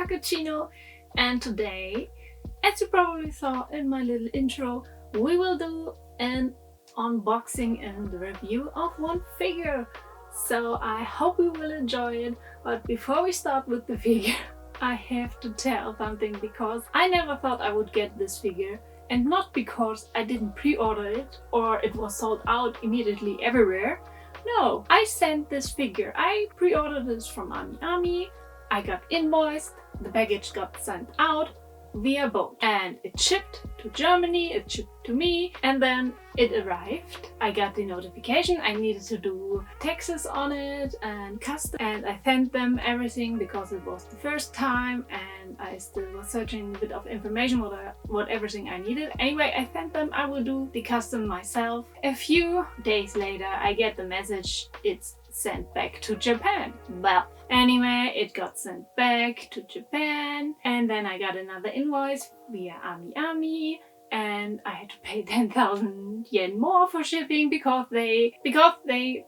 Cappuccino, and today, as you probably saw in my little intro, we will do an unboxing and review of one figure. So I hope you will enjoy it, but before we start with the figure, I have to tell something because I never thought I would get this figure, and not because I didn't pre-order it or it was sold out immediately everywhere. No, I sent this figure. I pre-ordered this from amiami. I got invoiced, the package got sent out via boat, and it shipped to Germany, it shipped to me, and then it arrived. I got the notification I needed to do taxes on it and custom, and I sent them everything because it was the first time and I still was searching a bit of information what everything I needed. Anyway, I sent them. I will do the custom myself. A few days later I get the message it's sent back to Japan. Well, anyway, it got sent back to Japan, and then I got another invoice via amiami, and I had to pay 10,000 yen more for shipping because they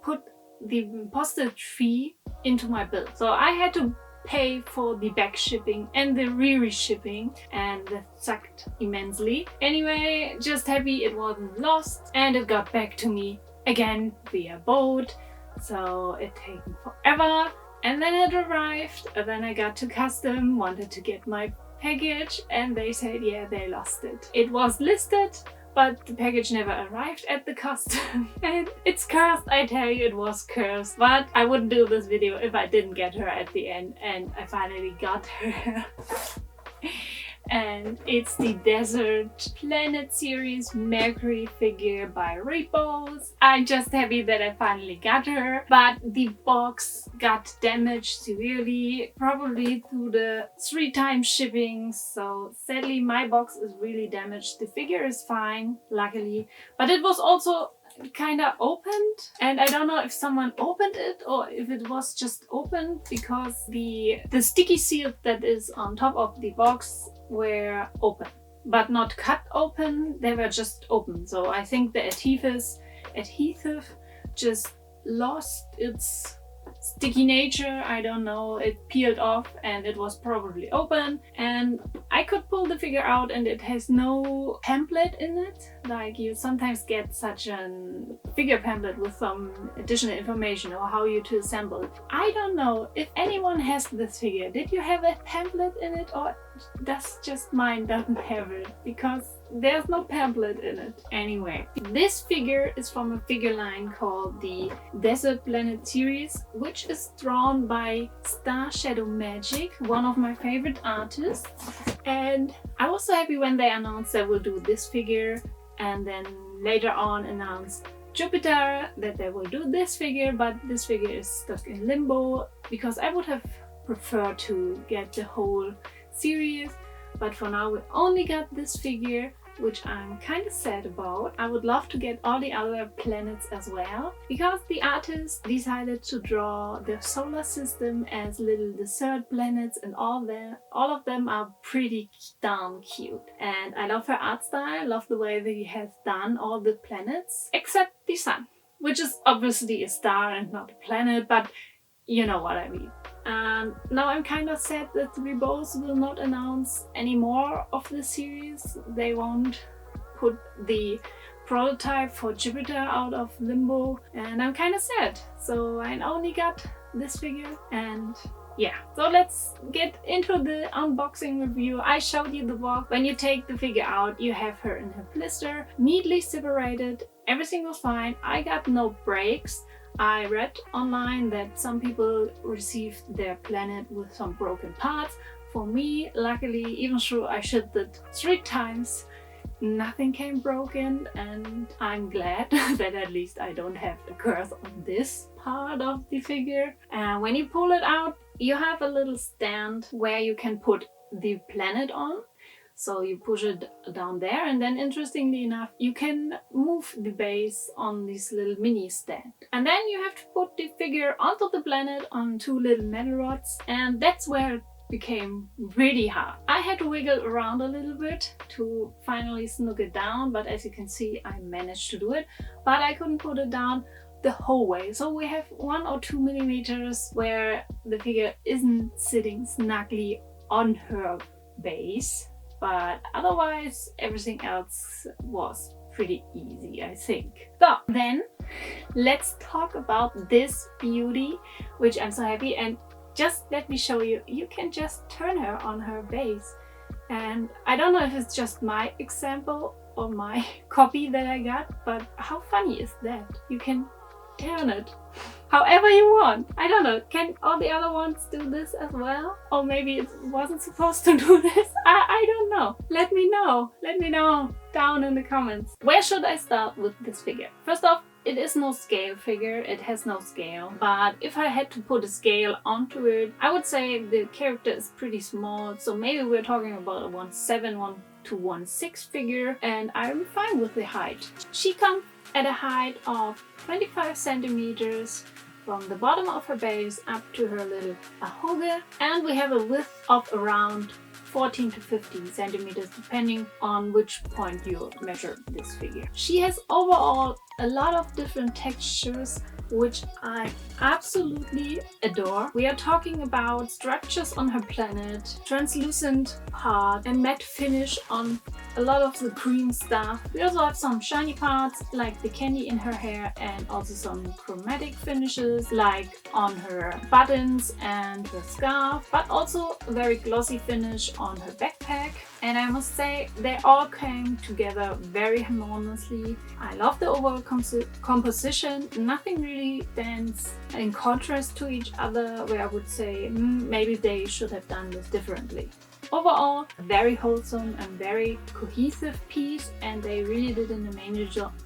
put the postage fee into my bill. So I had to pay for the back shipping and the re-shipping, and that sucked immensely. Anyway, just happy it wasn't lost and it got back to me again via boat. So it taken forever, and then it arrived, and then I got to custom, wanted to get my package, and they said yeah, they lost it. It was listed, but the package never arrived at the custom. And it's cursed, I tell you, it was cursed. But I wouldn't do this video if I didn't get her at the end, and I finally got her. And it's the Desert Planet series Mercury figure by Ribose. I'm just happy that I finally got her, but the box got damaged severely, probably through the 3 times shipping. So sadly my box is really damaged. The figure is fine, luckily, but it was also kind of opened, and I don't know if someone opened it or if it was just opened, because the sticky seal that is on top of the box were open, but not cut open, they were just open. So I think the adhesive just lost its sticky nature, I don't know, it peeled off and it was probably open, and I could pull the figure out and it has no pamphlet in it, like you sometimes get such a figure pamphlet with some additional information or how you to assemble it. I don't know if anyone has this figure. Did you have a pamphlet in it, or that's just mine doesn't have it, because there's no pamphlet in it. Anyway, this figure is from a figure line called the Desert Planet series, which is drawn by Star Shadow Magic, one of my favorite artists. And I was so happy when they announced they will do this figure, and then later on announced Jupiter that they will do this figure, but this figure is stuck in limbo because I would have preferred to get the whole series. But for now we only got this figure, which I'm kind of sad about. I would love to get all the other planets as well, because the artist decided to draw the solar system as little desert planets, and all of them are pretty darn cute. And I love her art style, love the way that he has done all the planets, except the sun, which is obviously a star and not a planet, but you know what I mean. Now I'm kind of sad that Ribose will not announce any more of the series. They won't put the prototype for Jupiter out of limbo, and I'm kind of sad. So I only got this figure, and yeah. So let's get into the unboxing review. I showed you the box. When you take the figure out, you have her in her blister, neatly separated. Everything was fine. I got no breaks. I read online that some people received their planet with some broken parts. For me, luckily, even though I shipped it 3 times, nothing came broken, and I'm glad that at least I don't have a curse on this part of the figure. And when you pull it out, you have a little stand where you can put the planet on. So you push it down there, and then interestingly enough, you can move the base on this little mini stand. And then you have to put the figure onto the planet on 2 little metal rods, and that's where it became really hard. I had to wiggle around a little bit to finally snook it down, but as you can see, I managed to do it, but I couldn't put it down the whole way. So we have 1 or 2 millimeters where the figure isn't sitting snugly on her base, but otherwise everything else was pretty easy, I think. So then let's talk about this beauty, which I'm so happy. And just let me show you, you can just turn her on her base. And I don't know if it's just my example or my copy that I got, but how funny is that? You can turn it however you want. I don't know, can all the other ones do this as well? Or maybe it wasn't supposed to do this? I don't know. Let me know down in the comments. Where should I start with this figure? First off, it is no scale figure, it has no scale, but if I had to put a scale onto it, I would say the character is pretty small, so maybe we're talking about a 1.7 to 1.6 figure, and I'm fine with the height. She comes at a height of 25 centimeters from the bottom of her base up to her little ahoge, and we have a width of around 14 to 15 centimeters depending on which point you measure this figure. She has overall a lot of different textures which I absolutely adore. We are talking about structures on her planet, translucent part, and matte finish on a lot of the cream stuff. We also have some shiny parts like the candy in her hair, and also some chromatic finishes like on her buttons and her scarf, but also a very glossy finish on her backpack. And I must say, they all came together very harmoniously. I love the overall composition. Nothing really stands in contrast to each other, where I would say maybe they should have done this differently. Overall, a very wholesome and very cohesive piece, and they really did an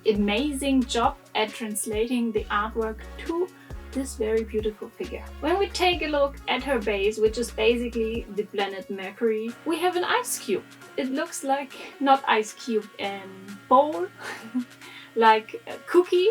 amazing job at translating the artwork to this very beautiful figure. When we take a look at her base, which is basically the planet Mercury, we have an ice cube. It looks like not ice cube in bowl, like a cookie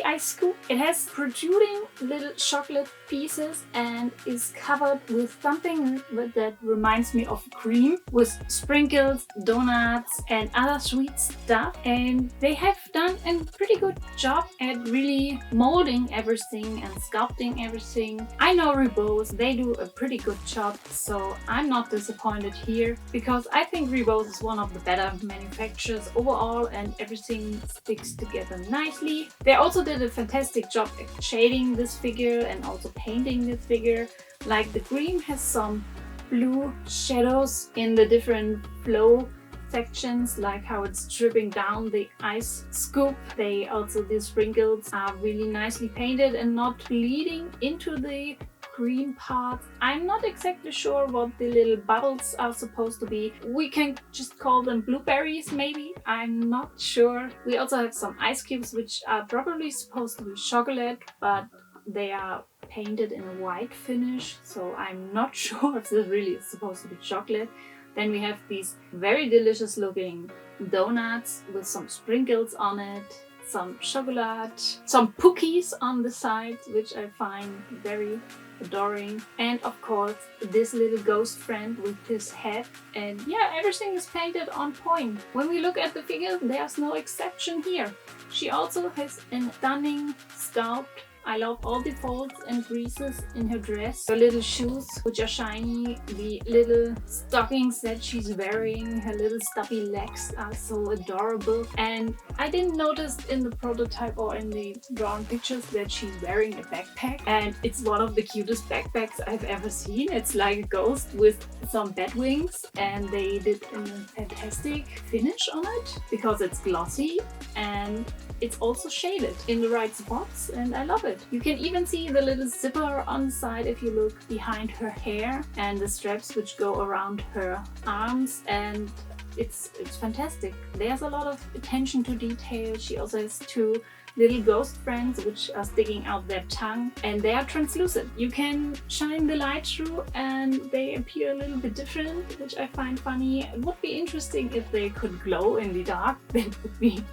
ice scoop. It has protruding little chocolate pieces and is covered with something that reminds me of cream, with sprinkles, donuts and other sweet stuff. And they have done a pretty good job at really molding everything and sculpting everything. I know Ribose, they do a pretty good job, so I'm not disappointed here, because I think Ribose is one of the better manufacturers overall, and everything sticks together nicely. They also did a fantastic job at shading this figure and also painting this figure. Like the green has some blue shadows in the different flow sections, like how it's dripping down the ice scoop. The sprinkles are really nicely painted and not bleeding into the green part. I'm not exactly sure what the little bubbles are supposed to be. We can just call them blueberries maybe, I'm not sure. We also have some ice cubes which are probably supposed to be chocolate, but they are painted in a white finish, so I'm not sure if this really is supposed to be chocolate. Then we have these very delicious looking donuts with some sprinkles on it, some chocolate, some cookies on the sides, which I find very adoring, and of course this little ghost friend with his head. And yeah, everything is painted on point. When we look at the figure, there's no exception here. She also has a stunning sculpt. I love all the folds and creases in her dress. Her little shoes, which are shiny, the little stockings that she's wearing, her little stubby legs are so adorable. And I didn't notice in the prototype or in the drawn pictures that she's wearing a backpack. And it's one of the cutest backpacks I've ever seen. It's like a ghost with some bat wings, and they did a fantastic finish on it because it's glossy and it's also shaded in the right spots, and I love it. You can even see the little zipper on the side if you look behind her hair, and the straps which go around her arms, and it's fantastic. There's a lot of attention to detail. She also has two little ghost friends which are sticking out their tongue, and they are translucent. You can shine the light through and they appear a little bit different, which I find funny. It would be interesting if they could glow in the dark. That would be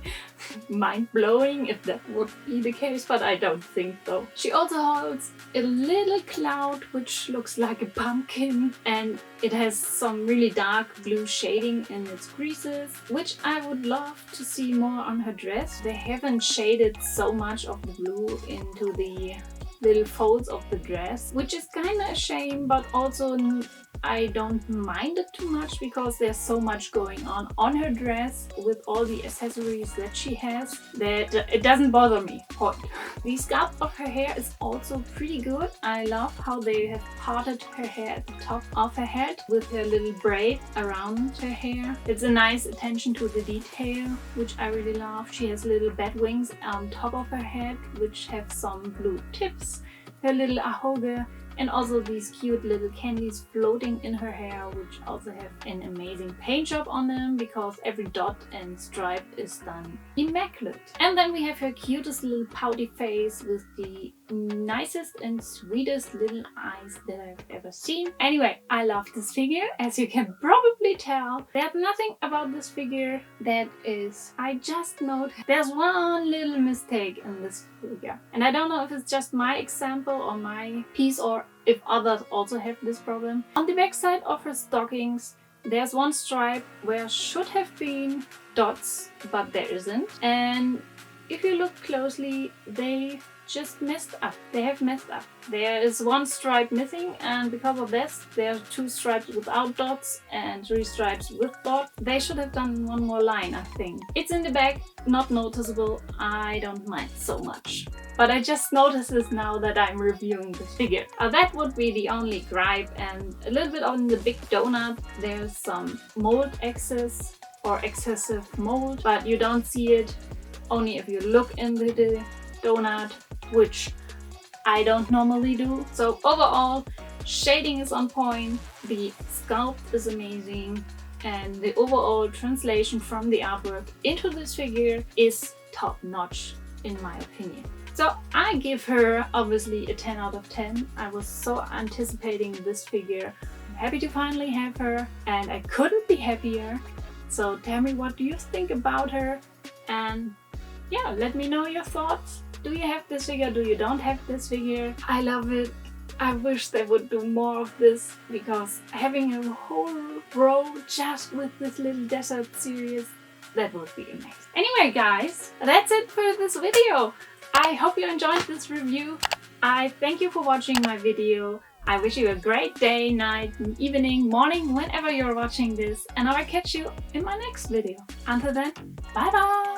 mind-blowing if that would be the case, but I don't think so. She also holds a little cloud which looks like a pumpkin, and it has some really dark blue shading in its creases, which I would love to see more on her dress. They haven't shaded so much of the blue into the little folds of the dress, which is kind of a shame, but also I don't mind it too much because there's so much going on her dress with all the accessories that she has that it doesn't bother me. Point. The sculpt of her hair is also pretty good. I love how they have parted her hair at the top of her head with her little braid around her hair. It's a nice attention to the detail, which I really love. She has little bat wings on top of her head, which have some blue tips. Her little ahoge, and also these cute little candies floating in her hair, which also have an amazing paint job on them because every dot and stripe is done immaculate. And then we have her cutest little pouty face with the nicest and sweetest little eyes that I've ever seen. Anyway, I love this figure, as you can probably tell. There's nothing about this figure that is... I just note there's one little mistake in this figure. And I don't know if it's just my example or my piece or if others also have this problem. On the back side of her stockings, there's one stripe where should have been dots, but there isn't. And if you look closely, they just messed up. They have messed up. There is one stripe missing, and because of this, there are 2 stripes without dots and 3 stripes with dots. They should have done one more line, I think. It's in the back, not noticeable. I don't mind so much. But I just noticed this now that I'm reviewing this figure. That would be the only gripe, and a little bit on the big donut. There's some mold excess or excessive mold, but you don't see it only if you look into the donut, which I don't normally do. So overall, shading is on point, the sculpt is amazing, and the overall translation from the artwork into this figure is top-notch in my opinion. So I give her obviously a 10 out of 10. I was so anticipating this figure. I'm happy to finally have her, and I couldn't be happier. So tell me, what do you think about her? And yeah, let me know your thoughts. Do you have this figure? Do you don't have this figure? I love it. I wish they would do more of this, because having a whole row just with this little desert series, that would be amazing. Anyway guys, that's it for this video. I hope you enjoyed this review. I thank you for watching my video. I wish you a great day, night, evening, morning, whenever you're watching this, and I will catch you in my next video. Until then, bye bye!